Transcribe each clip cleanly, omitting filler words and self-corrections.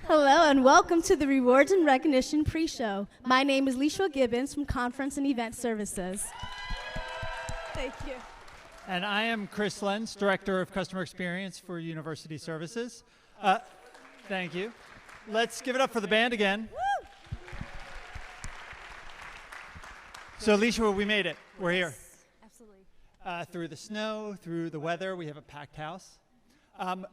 Hello and welcome to the Rewards and Recognition pre-show. My name is Leishua Gibbons from Conference and Event Services. Thank you. And I am Chris Lenz, Director of Customer Experience for University Services. Thank you. Let's give it up for the band again. Woo! So Leishua, we made it. We're here. Absolutely. Through the snow, through the weather, we have a packed house.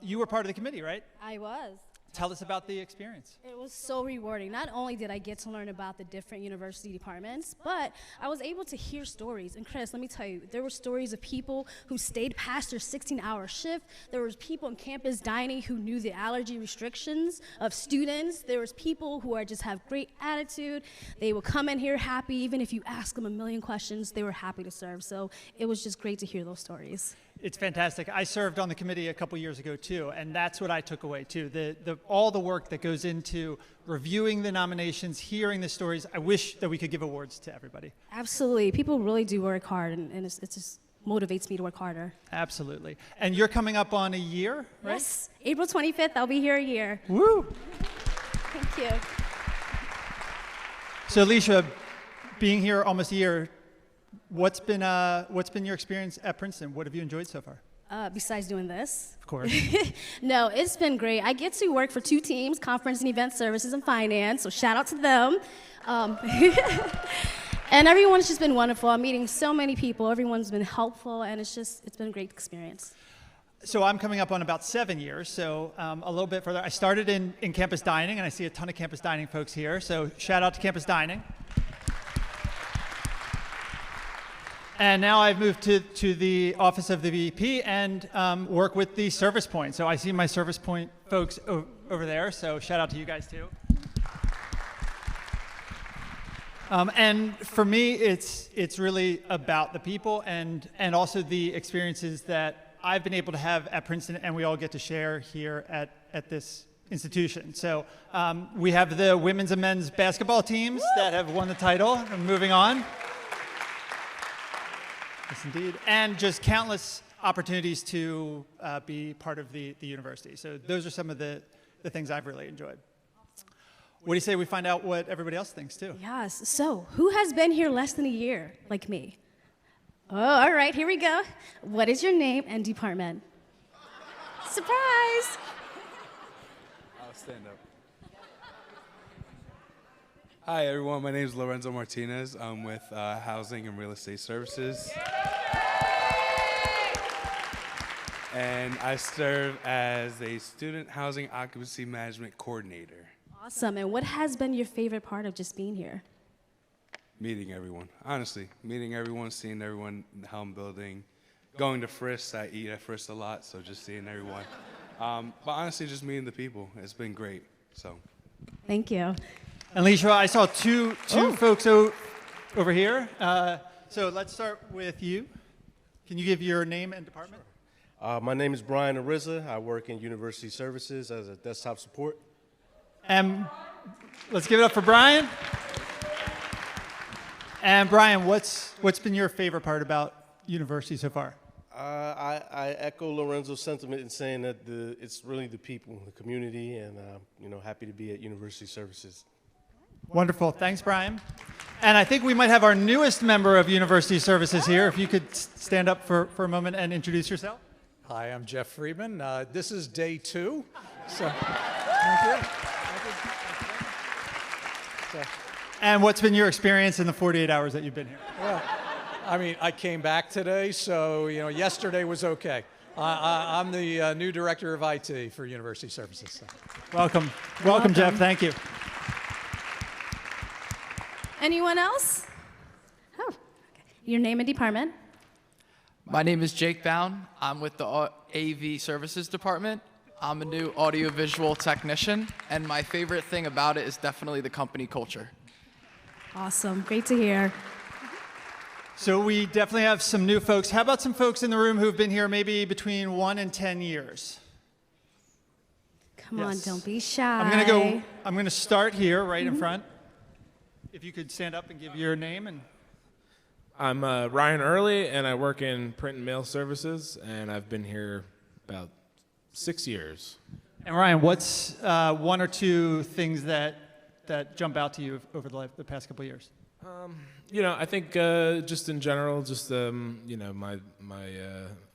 You were part of the committee, right? I was. Tell us about the experience. It was so rewarding. Not only did I get to learn about the different university departments, but I was able to hear stories. And Chris, let me tell you, there were stories of people who stayed past their 16-hour shift. There was people in campus dining who knew the allergy restrictions of students. There was people who just have great attitude. They will come in here happy. Even if you ask them a million questions, they were happy to serve. So it was just great to hear those stories. It's fantastic. I served on the committee a couple years ago too, and that's what I took away too. All the work that goes into reviewing the nominations, hearing the stories. I wish that we could give awards to everybody. Absolutely. People really do work hard, and it just motivates me to work harder. Absolutely. And you're coming up on a year, right? Yes. April 25th, I'll be here a year. Woo! Thank you. So Alicia, being here almost a year, what's been your experience at Princeton? What have you enjoyed so far? Besides doing this? Of course. No, it's been great. I get to work for two teams, Conference and Event Services and Finance, so shout out to them. And everyone's just been wonderful. I'm meeting so many people. Everyone's been helpful, and it's been a great experience. So I'm coming up on about 7 years, so a little bit further. I started in campus dining, and I see a ton of campus dining folks here, so shout out to campus dining. And now I've moved to the office of the VP and work with the service point. So I see my service point folks over there, so shout out to you guys too. And for me, it's really about the people and also the experiences that I've been able to have at Princeton and we all get to share here at this institution. So we have the women's and men's basketball teams that have won the title. And moving on. Yes, indeed. And just countless opportunities to be part of the university. So those are some of the things I've really enjoyed. What do you say we find out what everybody else thinks too? Yes. So who has been here less than a year, like me? Oh, all right, here we go. What is your name and department? Surprise! I'll stand up. Hi, everyone. My name is Lorenzo Martinez. I'm with Housing and Real Estate Services. And I serve as a Student Housing Occupancy Management Coordinator. Awesome. And what has been your favorite part of just being here? Meeting everyone. Honestly, meeting everyone, seeing everyone in the Helm building. Going to Frisk. I eat at Frisk a lot, so just seeing everyone. But honestly, just meeting the people. It's been great. So. Thank you. And Leishua, I saw two folks over here. So let's start with you. Can you give your name and department? My name is Brian Ariza. I work in University Services as a desktop support. And let's give it up for Brian. And Brian, what's been your favorite part about university so far? I echo Lorenzo's sentiment in saying that it's really the people, the community, and happy to be at University Services. Wonderful. Thanks, Brian. And I think we might have our newest member of University Services here. If you could stand up for a moment and introduce yourself. Hi, I'm Jeff Friedman. This is day 2. So, thank you. And what's been your experience in the 48 hours that you've been here? Well, I mean, I came back today, so yesterday was okay. I'm the new director of IT for University Services. So. Welcome, Jeff. Thank you. Anyone else? Oh, okay. Your name and department. My name is Jake Bound. I'm with the AV Services Department. I'm a new audiovisual technician, and my favorite thing about it is definitely the company culture. Awesome. Great to hear. So we definitely have some new folks. How about some folks in the room who've been here maybe between 1 and 10 years? Come Yes. on, don't be shy. I'm going to start here right in front. If you could stand up and give your name. And I'm Ryan Early, and I work in print and mail services, and I've been here about 6 years. And Ryan, what's 1 or 2 things that jump out to you over the past couple of years? I think just in general, just my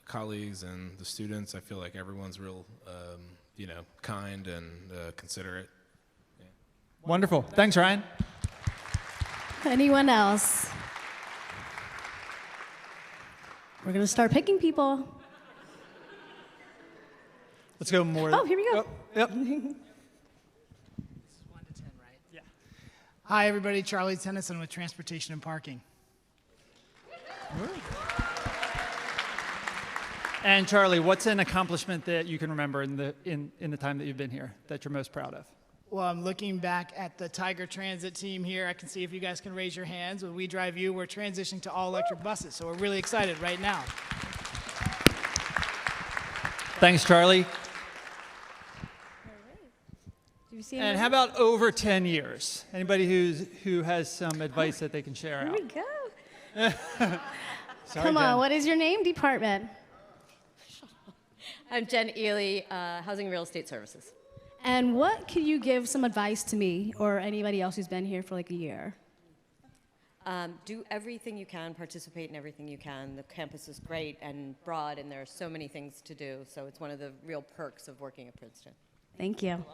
colleagues and the students, I feel like everyone's real, kind and considerate. Yeah. Wonderful. Thanks, Ryan. Anyone else? We're going to start picking people. Let's go more. Oh, here we go. Yep. Hi, everybody. Charlie Tennyson with Transportation and Parking. And Charlie, what's an accomplishment that you can remember in the time that you've been here that you're most proud of? Well, I'm looking back at the Tiger Transit team here. I can see if you guys can raise your hands. When we drive you, we're transitioning to all-electric buses, so we're really excited right now. Thanks, Charlie. Do you see And anyone? how about over 10 years? Anybody who has some advice that they can share Here out? we go. Sorry, Come on, Jen. what is your name, department? I'm Jen Ely, Housing and Real Estate Services. And what could you give some advice to me or anybody else who's been here for like a year? Do everything you can, participate in everything you can. The campus is great and broad, and there are so many things to do, so it's one of the real perks of working at Princeton. Thank you.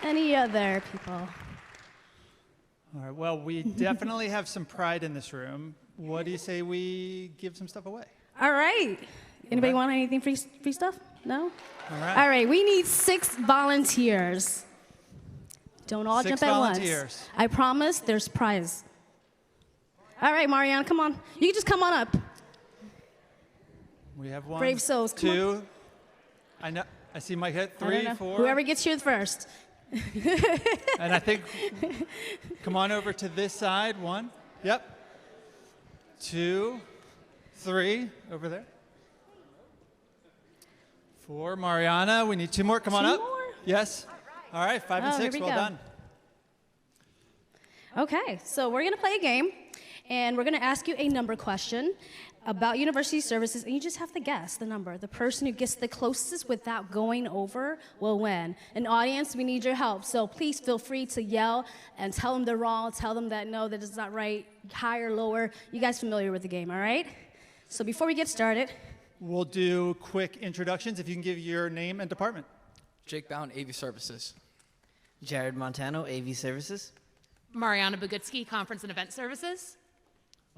Any other people? All right, well, we definitely have some pride in this room. What do you say we give some stuff away? All right. Anybody want anything free stuff? No? All right. All right, we need 6 volunteers. Don't all 6 jump at once. volunteers. I promise there's prize. All right, Mariana, come on. You can just come on up. We have 1, Brave souls, come 2. I know. I see Mike hit I don't 3, know. 4. Whoever gets here first. And I think, come on over to this side. 1. Yep. 2, 3, over there. 4, Mariana. We need 2 more. Come on 2 up. more? Yes. All right, 5 and Oh, here 6. we Well go. done. Okay, so we're going to play a game, and we're going to ask you a number question about university services, and you just have to guess the number. The person who gets the closest without going over will win. And audience, we need your help, so please feel free to yell and tell them they're wrong, tell them that no, that is not right, higher, lower. You guys familiar with the game, all right? So before we get started, We'll do quick introductions. If you can give your name and department. Jake Bound, AV Services. Jared Montano, AV Services. Mariana Bogutsky, Conference and Event Services.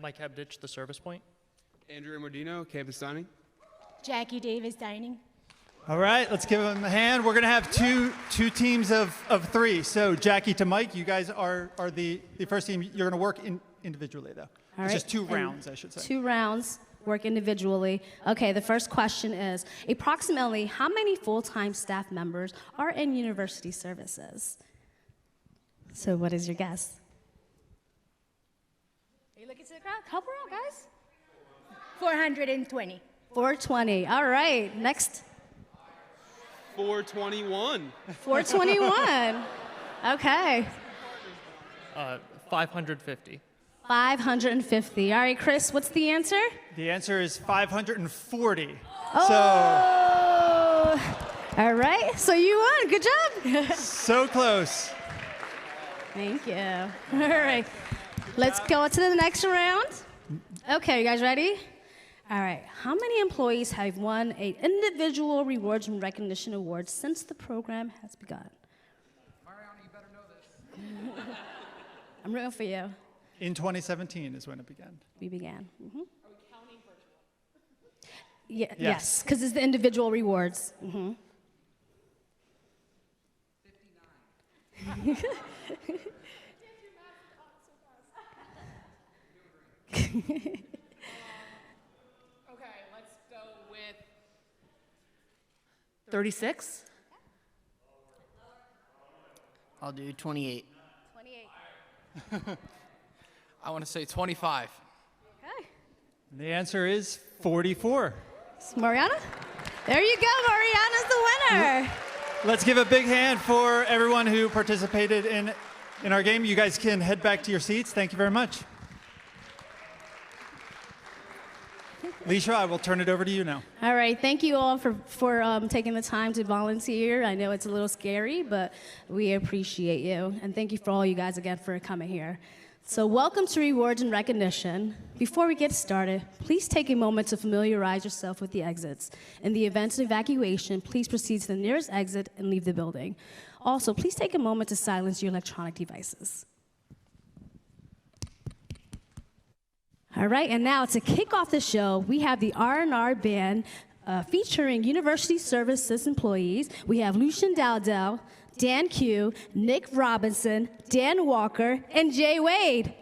Mike Hebditch, the Service Point. Andrew Mordino, Campus Dining. Jackie Davis, Dining. All right, let's give them a hand. We're going to have two teams of 3. So Jackie to Mike, you guys are the first team. You're going to work individually, though. all It's right? just 2 And rounds, I should say. 2 rounds, work individually. Okay, the first question is, approximately how many full-time staff members are in university services? So what is your guess? Are you looking to the crowd? Help her out, guys. 420. 420. All right, next. 421. 421. Okay. 550. 550. All right, Chris, what's the answer? The answer is 540. Oh! All right, so you won. Good job. So close. Thank you. All right, let's go to the next round. Okay, you guys ready? All right, how many employees have won an individual rewards and recognition award since the program has begun? Mariana, you better know this. I'm rooting for you. In 2017 is when it began. We began. Mm-hmm. Are we counting virtual? Yeah, Yes. yes, because it's the individual rewards. Mm-hmm. 59. Okay, let's go with 36. I'll do 28. 28. I want to say 25. Okay. And the answer is 44. It's Mariana? There you go. Mariana's the winner. Let's give a big hand for everyone who participated in our game. You guys can head back to your seats. Thank you very much. Leisha, I will turn it over to you now. All right. Thank you all for taking the time to volunteer. I know it's a little scary, but we appreciate you. And thank you for all you guys again for coming here. So welcome to Rewards and Recognition. Before we get started, please take a moment to familiarize yourself with the exits. In the event of evacuation, please proceed to the nearest exit and leave the building. Also, please take a moment to silence your electronic devices. All right, and now to kick off the show, we have the R&R Band featuring University Services employees. We have Lucian Dowdell, Dan Q, Nick Robinson, Dan Walker, and Jay Wade.